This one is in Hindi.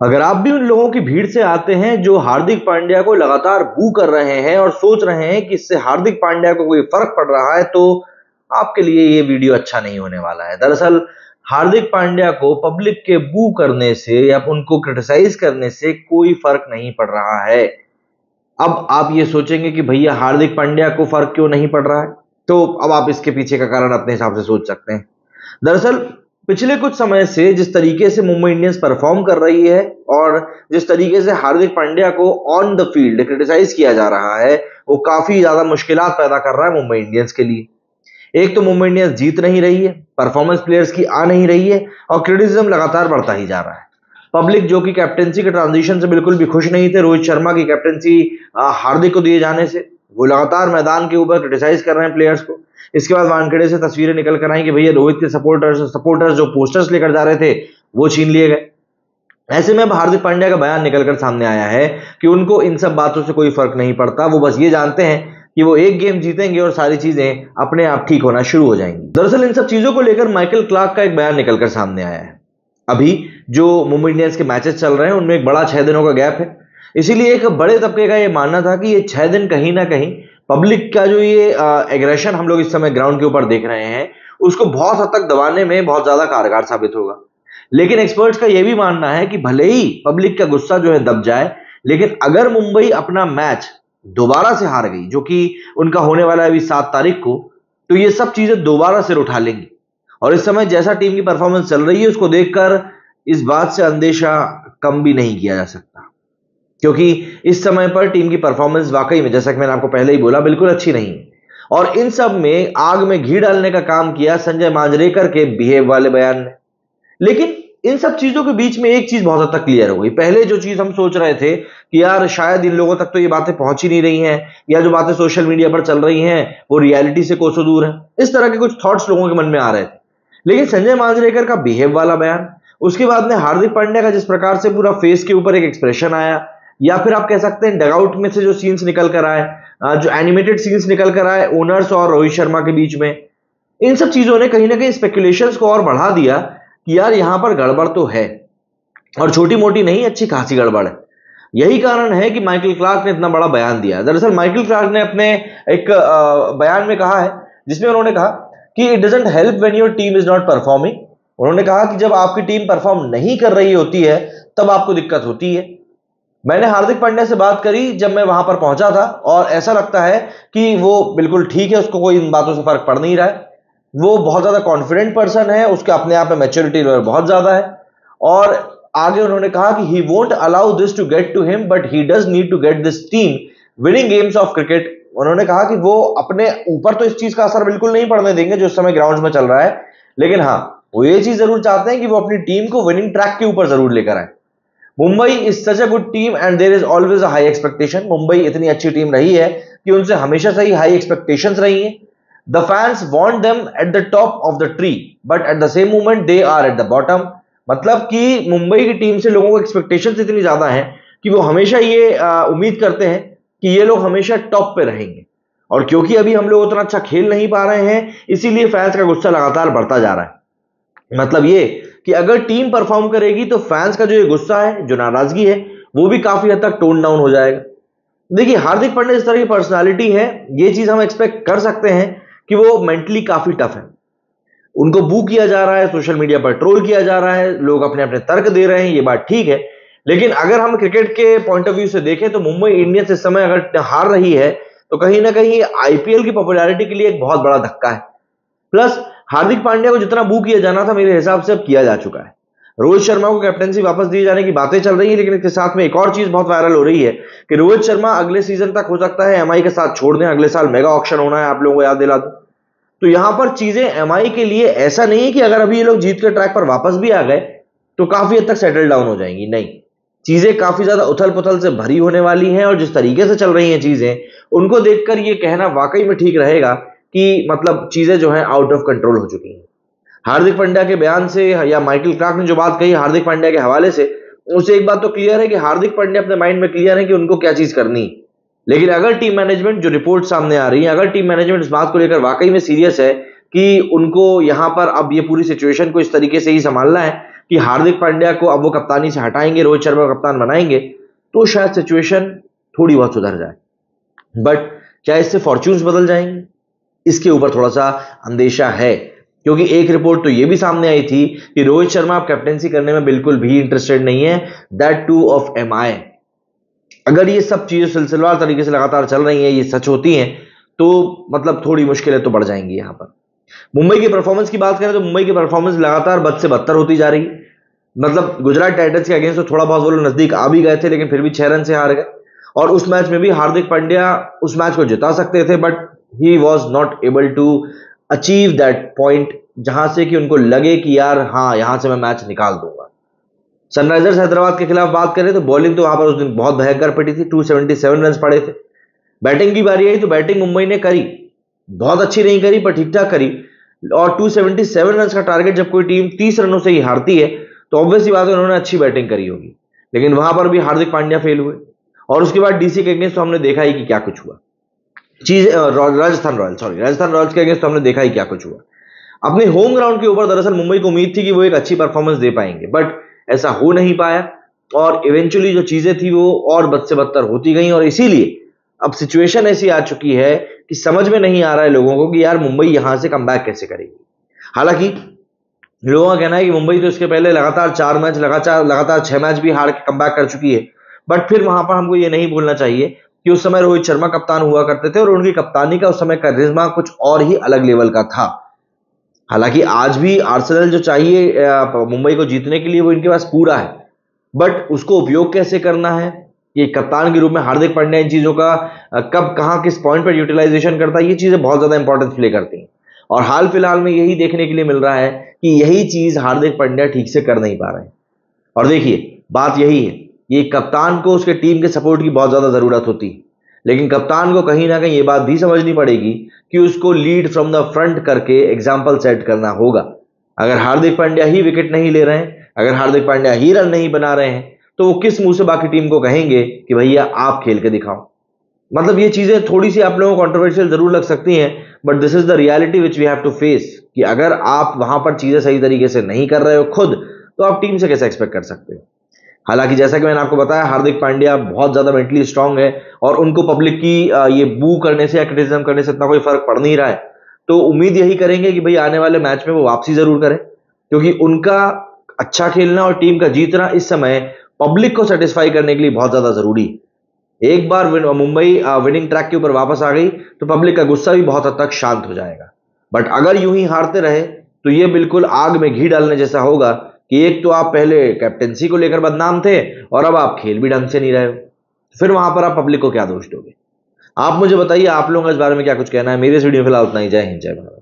अगर आप भी उन लोगों की भीड़ से आते हैं जो हार्दिक पांड्या को लगातार बू कर रहे हैं और सोच रहे हैं कि इससे हार्दिक पांड्या को कोई फर्क पड़ रहा है, तो आपके लिए ये वीडियो अच्छा नहीं होने वाला है। दरअसल हार्दिक पांड्या को पब्लिक के बू करने से या उनको क्रिटिसाइज करने से कोई फर्क नहीं पड़ रहा है। अब आप ये सोचेंगे कि भैया हार्दिक पांड्या को फर्क क्यों नहीं पड़ रहा है, तो अब आप इसके पीछे का कारण अपने हिसाब से सोच सकते हैं। दरअसल पिछले कुछ समय से जिस तरीके से मुंबई इंडियंस परफॉर्म कर रही है और जिस तरीके से हार्दिक पांड्या को ऑन द फील्ड क्रिटिसाइज किया जा रहा है, वो काफी ज्यादा मुश्किलात पैदा कर रहा है मुंबई इंडियंस के लिए। एक तो मुंबई इंडियंस जीत नहीं रही है, परफॉर्मेंस प्लेयर्स की आ नहीं रही है और क्रिटिसिज्म लगातार बढ़ता ही जा रहा है। पब्लिक जो कि कैप्टेंसी के ट्रांजिशन से बिल्कुल भी खुश नहीं थे, रोहित शर्मा की कैप्टेंसी हार्दिक को दिए जाने से, वो लगातार मैदान के ऊपर क्रिटिसाइज कर रहे हैं प्लेयर्स को। इसके बाद वानखेड़े से तस्वीरें निकल कर आई कि भैया रोहित के सपोर्टर्स जो पोस्टर्स लेकर जा रहे थे वो छीन लिए गए। ऐसे में अब हार्दिक पांड्या का बयान निकलकर सामने आया है कि उनको इन सब बातों से कोई फर्क नहीं पड़ता, वो बस ये जानते हैं कि वो एक गेम जीतेंगे और सारी चीजें अपने आप ठीक होना शुरू हो जाएंगी। दरअसल इन सब चीजों को लेकर माइकल क्लार्क का एक बयान निकलकर सामने आया है। अभी जो मुंबई इंडियंस के मैचेस चल रहे हैं उनमें एक बड़ा 6 दिनों का गैप है, इसीलिए एक बड़े तबके का ये मानना था कि ये 6 दिन कहीं ना कहीं पब्लिक का जो ये एग्रेशन हम लोग इस समय ग्राउंड के ऊपर देख रहे हैं उसको बहुत हद तक दबाने में बहुत ज्यादा कारगर साबित होगा। लेकिन एक्सपर्ट्स का यह भी मानना है कि भले ही पब्लिक का गुस्सा जो है दब जाए, लेकिन अगर मुंबई अपना मैच दोबारा से हार गई, जो कि उनका होने वाला है अभी 7 तारीख को, तो ये सब चीजें दोबारा सिर उठा लेंगी। और इस समय जैसा टीम की परफॉर्मेंस चल रही है उसको देखकर इस बात से अंदेशा कम भी नहीं किया जा सकता, क्योंकि इस समय पर टीम की परफॉर्मेंस वाकई में, जैसा कि मैंने आपको पहले ही बोला, बिल्कुल अच्छी नहीं है। और इन सब में आग में घी डालने का काम किया संजय मांजरेकर के बिहेव वाले बयान ने। लेकिन इन सब चीजों के बीच में एक चीज बहुत हद तक क्लियर हो गई। पहले जो चीज हम सोच रहे थे कि यार शायद इन लोगों तक तो ये बातें पहुंच ही नहीं रही हैं, या जो बातें सोशल मीडिया पर चल रही हैं वो रियलिटी से कोसों दूर है, इस तरह के कुछ थॉट्स लोगों के मन में आ रहे थे। लेकिन संजय मांजरेकर का बिहेव वाला बयान, उसके बाद में हार्दिक पांड्या का जिस प्रकार से पूरा फेस के ऊपर एक एक्सप्रेशन आया, या फिर आप कह सकते हैं डगआउट में से जो सीन्स निकल कर आए, जो एनिमेटेड सीन्स निकल कर आए ओनर्स और रोहित शर्मा के बीच में, इन सब चीजों ने कहीं ना कहीं स्पेकुलेशंस को और बढ़ा दिया कि यार यहां पर गड़बड़ तो है, और छोटी मोटी नहीं, अच्छी खासी गड़बड़ है। यही कारण है कि माइकल क्लार्क ने इतना बड़ा बयान दिया। दरअसल माइकल क्लार्क ने अपने एक बयान में कहा है, जिसमें उन्होंने कहा कि it doesn't help when your team is not performing. उन्होंने कहा कि जब आपकी टीम परफॉर्म नहीं कर रही होती है तब आपको दिक्कत होती है। मैंने हार्दिक पांड्या से बात करी जब मैं वहां पर पहुंचा था, और ऐसा लगता है कि वो बिल्कुल ठीक है, उसको कोई इन बातों से फर्क पड़ नहीं रहा है। वो बहुत ज्यादा कॉन्फिडेंट पर्सन है, उसके अपने आप में मैच्योरिटी लेवल बहुत ज्यादा है। और आगे उन्होंने कहा कि he won't allow this to get to him but he does need to get this team winning games of cricket. उन्होंने कहा कि वो अपने ऊपर तो इस चीज का असर बिल्कुल नहीं पड़ने देंगे जो इस समय ग्राउंड में चल रहा है, लेकिन हाँ वो ये चीज जरूर चाहते हैं कि वो अपनी टीम को विनिंग ट्रैक के ऊपर जरूर लेकर आए। Mumbai is such a good team and there is always a high expectation. Mumbai इतनी अच्छी टीम रही है कि उनसे हमेशा से ही हाई एक्सपेक्टेशंस रही हैं। The fans want them at the top of the tree but at the same moment they are at the bottom. मतलब कि मुंबई की टीम से लोगों को एक्सपेक्टेशंस इतनी ज्यादा हैं कि वो हमेशा ये उम्मीद करते हैं कि ये लोग हमेशा टॉप पे रहेंगे, और क्योंकि अभी हम लोग उतना अच्छा खेल नहीं पा रहे हैं इसीलिए फैंस का गुस्सा लगातार बढ़ता जा रहा है। मतलब ये कि अगर टीम परफॉर्म करेगी तो फैंस का जो ये गुस्सा है, जो नाराजगी है, वो भी काफी हद तक टोन डाउन हो जाएगा। देखिए हार्दिक पांड्या इस तरह की पर्सनालिटी है, ये चीज हम एक्सपेक्ट कर सकते हैं कि वो मेंटली काफी टफ है। उनको बू किया जा रहा है, सोशल मीडिया पर ट्रोल किया जा रहा है, लोग अपने अपने तर्क दे रहे हैं, ये बात ठीक है। लेकिन अगर हम क्रिकेट के पॉइंट ऑफ व्यू से देखें तो मुंबई इंडियंस इस समय अगर हार रही है तो कहीं ना कहीं आईपीएल की पॉपुलैरिटी के लिए एक बहुत बड़ा धक्का है। प्लस हार्दिक पांड्या को जितना बू किया जाना था मेरे हिसाब से अब किया जा चुका है। रोहित शर्मा को कैप्टेंसी वापस दिए जाने की बातें चल रही है, लेकिन इसके साथ में एक और चीज बहुत वायरल हो रही है कि रोहित शर्मा अगले सीजन तक हो सकता है एमआई के साथ छोड़ दें। अगले साल मेगा ऑक्शन होना है, आप लोगों को याद दिला दूं। तो यहां पर चीजें एमआई के लिए ऐसा नहीं है कि अगर अभी ये लोग जीत के ट्रैक पर वापस भी आ गए तो काफी हद तक सेटल डाउन हो जाएंगी, नहीं, चीजें काफी ज्यादा उथल पुथल से भरी होने वाली हैं। और जिस तरीके से चल रही हैं चीजें, उनको देखकर ये कहना वाकई में ठीक रहेगा कि मतलब चीजें जो है आउट ऑफ कंट्रोल हो चुकी हैं। हार्दिक पांड्या के बयान से या माइकल क्लार्क ने जो बात कही हार्दिक पांड्या के हवाले से, उससे एक बात तो क्लियर है कि हार्दिक पांड्या अपने माइंड में क्लियर है कि उनको क्या चीज करनी है। लेकिन अगर टीम मैनेजमेंट, जो रिपोर्ट सामने आ रही है, अगर टीम मैनेजमेंट इस बात को लेकर वाकई में सीरियस है कि उनको यहां पर अब ये पूरी सिचुएशन को इस तरीके से ही संभालना है, कि हार्दिक पांड्या को अब वो कप्तानी से हटाएंगे, रोहित शर्मा को कप्तान बनाएंगे, तो शायद सिचुएशन थोड़ी बहुत सुधर जाए। बट क्या इससे फॉर्च्यून्स बदल जाएंगे, इसके ऊपर थोड़ा सा अंदेशा है, क्योंकि एक रिपोर्ट तो ये भी सामने आई थी कि रोहित शर्मा अब कैप्टेंसी करने में बिल्कुल भी इंटरेस्टेड नहीं है, दैट टू ऑफ MI। अगर ये सब चीजें सिलसिलेवार तरीके से लगातार चल रही हैं, ये सच होती हैं, तो मतलब थोड़ी मुश्किलें तो बढ़ जाएंगी यहां पर। मुंबई की परफॉर्मेंस की बात करें तो मुंबई की परफॉर्मेंस लगातार बद से बदतर होती जा रही है। मतलब गुजरात टाइटंस के अगेंस्ट तो थोड़ा बहुत वो लोग नजदीक आ भी गए थे, लेकिन फिर भी 6 रन से हार गए। और उस मैच में भी हार्दिक पांड्या उस मैच को जिता सकते थे, but he was not able to achieve that point जहां से कि उनको लगे कि यार हाँ, यहां से मैं मैच निकाल दूंगा। सनराइजर्स हैदराबाद के खिलाफ बात करें तो बॉलिंग तो वहां पर उस दिन बहुत भयंकर पड़ी थी, 277 रन पड़े थे। बैटिंग की बारी आई तो बैटिंग मुंबई ने करी, बहुत अच्छी नहीं करी पर ठीक ठाक करी। और 277 रन का टारगेट जब कोई टीम 30 रनों से ही हारती है तो ऑब्वियस सी बात है उन्होंने अच्छी बैटिंग करी होगी, लेकिन वहां पर भी हार्दिक पांड्या फेल हुए। और उसके बाद डीसी के अगेंस्ट तो हमने देखा ही कि क्या कुछ हुआ। राजस्थान रॉयल्स के अगेंस्ट तो हमने देखा ही क्या कुछ हुआ। अपने होम ग्राउंड के ऊपर दरअसल मुंबई को उम्मीद थी कि वो एक अच्छी परफॉर्मेंस दे पाएंगे, बट ऐसा हो नहीं पाया और इवेंचुअली जो चीजें थी वो और बद से बदतर होती गई। और इसीलिए अब सिचुएशन ऐसी आ चुकी है कि समझ में नहीं आ रहा है लोगों को कि यार मुंबई यहां से कमबैक कैसे करेगी। हालांकि लोगों का कहना है कि मुंबई तो इसके पहले लगातार 4 मैच लगातार 6 मैच भी हार के कमबैक कर चुकी है, बट फिर वहां पर हमको ये नहीं भूलना चाहिए कि उस समय रोहित शर्मा कप्तान हुआ करते थे और उनकी कप्तानी का उस समय करिश्मा कुछ और ही अलग लेवल का था। हालांकि आज भी आर्सेनल जो चाहिए मुंबई को जीतने के लिए वो इनके पास पूरा है, बट उसको उपयोग कैसे करना है, ये कप्तान के रूप में हार्दिक पांड्या इन चीजों का कब कहां किस पॉइंट पर यूटिलाइजेशन करता है, ये चीजें बहुत ज्यादा इंपॉर्टेंस प्ले करती हैं। और हाल फिलहाल में यही देखने के लिए मिल रहा है कि यही चीज हार्दिक पांड्या ठीक से कर नहीं पा रहे हैं। और देखिए बात यही है, ये कप्तान को उसके टीम के सपोर्ट की बहुत ज्यादा जरूरत होती है, लेकिन कप्तान को कहीं ना कहीं ये बात भी समझनी पड़ेगी कि उसको लीड फ्रॉम द फ्रंट करके एग्जाम्पल सेट करना होगा। अगर हार्दिक पांड्या ही विकेट नहीं ले रहे हैं, अगर हार्दिक पांड्या ही रन नहीं बना रहे हैं, तो वो किस मुंह से बाकी टीम को कहेंगे कि भैया आप खेल के दिखाओ। मतलब ये चीजें थोड़ी सी आप लोगों को कंट्रोवर्शियल जरूर लग सकती हैं, but this is the reality which we have to face कि अगर आप वहां पर चीजें सही तरीके से नहीं कर रहे हो खुद, तो आप टीम से कैसे एक्सपेक्ट कर सकते हो। हालांकि जैसा कि मैंने आपको बताया, हार्दिक पांड्या बहुत ज्यादा मेंटली स्ट्रांग है और उनको पब्लिक की ये बू करने से या क्रिटिसिज्म करने से इतना कोई फर्क पड़ नहीं रहा है। तो उम्मीद यही करेंगे कि भाई आने वाले मैच में वो वापसी जरूर करें, क्योंकि उनका अच्छा खेलना और टीम का जीतना इस समय पब्लिक को सेटिस्फाई करने के लिए बहुत ज्यादा जरूरी है। एक बार मुंबई विनिंग ट्रैक के ऊपर वापस आ गई तो पब्लिक का गुस्सा भी बहुत हद तक शांत हो जाएगा। बट अगर यूं ही हारते रहे तो ये बिल्कुल आग में घी डालने जैसा होगा कि एक तो आप पहले कैप्टेंसी को लेकर बदनाम थे और अब आप खेल भी ढंग से नहीं रहे हो, फिर वहां पर आप पब्लिक को क्या दोष दोगे। आप मुझे बताइए, आप लोगों का इस बारे में क्या कुछ कहना है। मेरे इस वीडियो में फिलहाल उतना ही। जय हिंद, जय भारत।